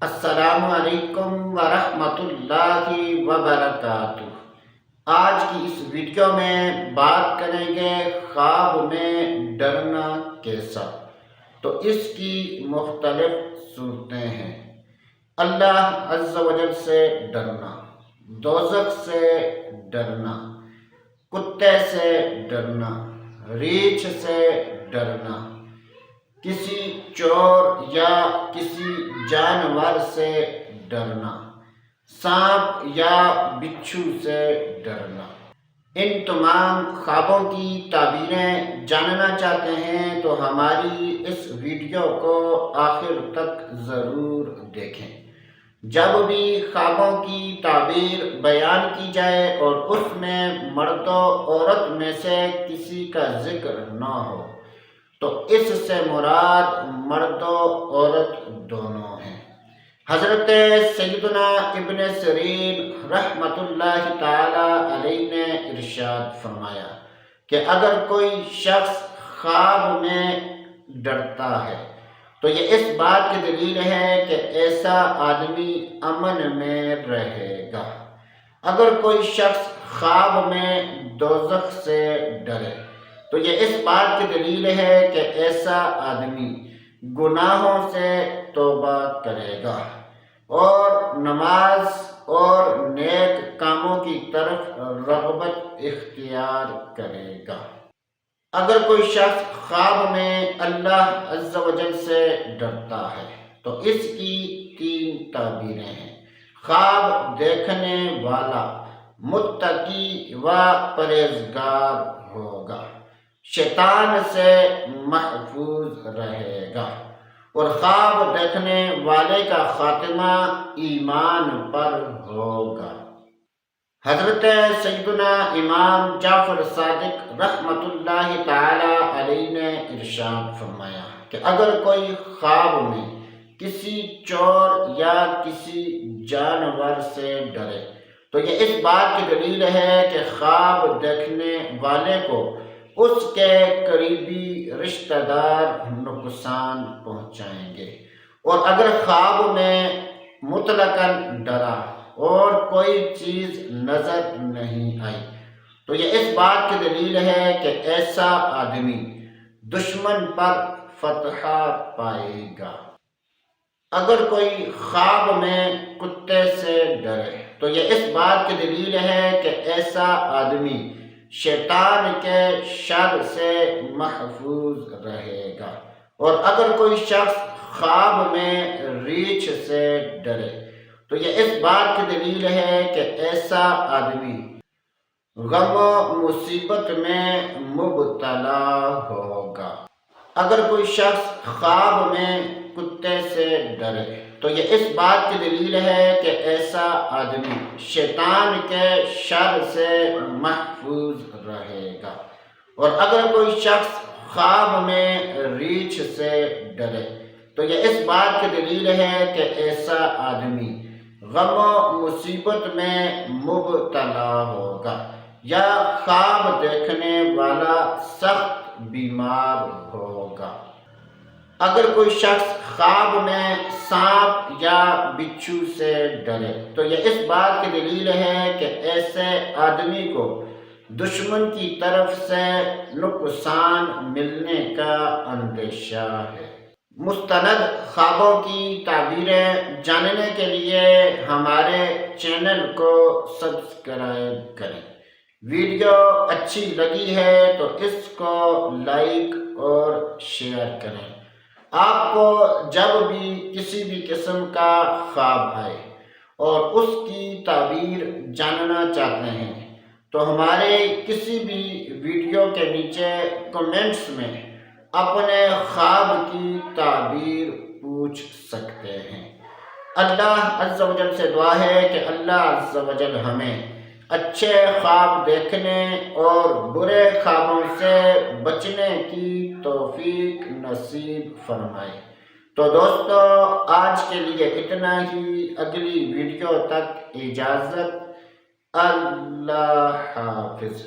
السلام علیکم ورحمۃ اللہ وبرکاتہ۔ آج کی اس ویڈیو میں بات کریں گے خواب میں ڈرنا کیسا۔ تو اس کی مختلف صورتیں ہیں۔ اللہ عز و جل سے ڈرنا، دوزخ سے ڈرنا، کتے سے ڈرنا، ریچھ سے ڈرنا، کسی چور یا کسی جانور سے ڈرنا، سانپ یا بچھو سے ڈرنا۔ ان تمام خوابوں کی تعبیریں جاننا چاہتے ہیں تو ہماری اس ویڈیو کو آخر تک ضرور دیکھیں۔ جب بھی خوابوں کی تعبیر بیان کی جائے اور اس میں مرد و عورت میں سے کسی کا ذکر نہ ہو تو اس سے مراد مرد و عورت دونوں ہیں۔ حضرت سیدنا ابن سیرین رحمۃ اللہ تعالی علیہ نے ارشاد فرمایا کہ اگر کوئی شخص خواب میں ڈرتا ہے تو یہ اس بات کی دلیل ہے کہ ایسا آدمی امن میں رہے گا۔ اگر کوئی شخص خواب میں دوزخ سے ڈرے تو یہ اس بات کی دلیل ہے کہ ایسا آدمی گناہوں سے توبہ کرے گا اور نماز اور نیک کاموں کی طرف رغبت اختیار کرے گا۔ اگر کوئی شخص خواب میں اللہ عز و جل سے ڈرتا ہے تو اس کی 3 تعبیریں ہیں۔ خواب دیکھنے والا متقی و پرہیزگار ہوگا، شیطان سے محفوظ رہے گا، اور خواب دیکھنے والے کا خاتمہ ایمان پر ہوگا۔ حضرت سیدنا امام جعفر صادق رحمۃ اللہ تعالی علیہ نے ارشاد فرمایا کہ اگر کوئی خواب میں کسی چور یا کسی جانور سے ڈرے تو یہ اس بات کی دلیل ہے کہ خواب دیکھنے والے کو اس کے قریبی رشتہ دار نقصان پہنچائیں گے، اور اگر خواب میں مطلقاً ڈرا اور کوئی چیز نظر نہیں آئی تو یہ اس بات کی دلیل ہے کہ ایسا آدمی دشمن پر فتح پائے گا۔ اگر کوئی خواب میں کتے سے ڈرے تو یہ اس بات کی دلیل ہے کہ ایسا آدمی شیطان کے شر سے محفوظ رہے گا، اور اگر کوئی شخص خواب میں ریچھ سے ڈرے تو یہ اس بات کی دلیل ہے کہ ایسا آدمی غم و مصیبت میں مبتلا ہوگا۔ اگر کوئی شخص خواب میں کتے سے ڈرے تو یہ اس بات کی دلیل ہے کہ ایسا آدمی شیطان کے شر سے محفوظ رہے گا، اور اگر کوئی شخص خواب میں ریچھ سے ڈرے تو یہ اس بات کی دلیل ہے کہ ایسا آدمی غم و مصیبت میں مبتلا ہوگا یا خواب دیکھنے والا سخت بیمار ہوگا۔ اگر کوئی شخص خواب میں سانپ یا بچھو سے ڈرے تو یہ اس بات کی دلیل ہے کہ ایسے آدمی کو دشمن کی طرف سے نقصان ملنے کا اندیشہ ہے۔ مستند خوابوں کی تعبیریں جاننے کے لیے ہمارے چینل کو سبسکرائب کریں۔ ویڈیو اچھی لگی ہے تو اس کو لائک اور شیئر کریں۔ آپ کو جب بھی کسی بھی قسم کا خواب آئے اور اس کی تعبیر جاننا چاہتے ہیں تو ہمارے کسی بھی ویڈیو کے نیچے کمنٹس میں اپنے خواب کی تعبیر پوچھ سکتے ہیں۔ اللہ عز و جل سے دعا ہے کہ اللہ عز و جل ہمیں اچھے خواب دیکھنے اور برے خوابوں سے بچنے کی توفیق نصیب فرمائے۔ تو دوستو آج کے لیے اتنا ہی، اگلی ویڈیو تک اجازت، اللہ حافظ۔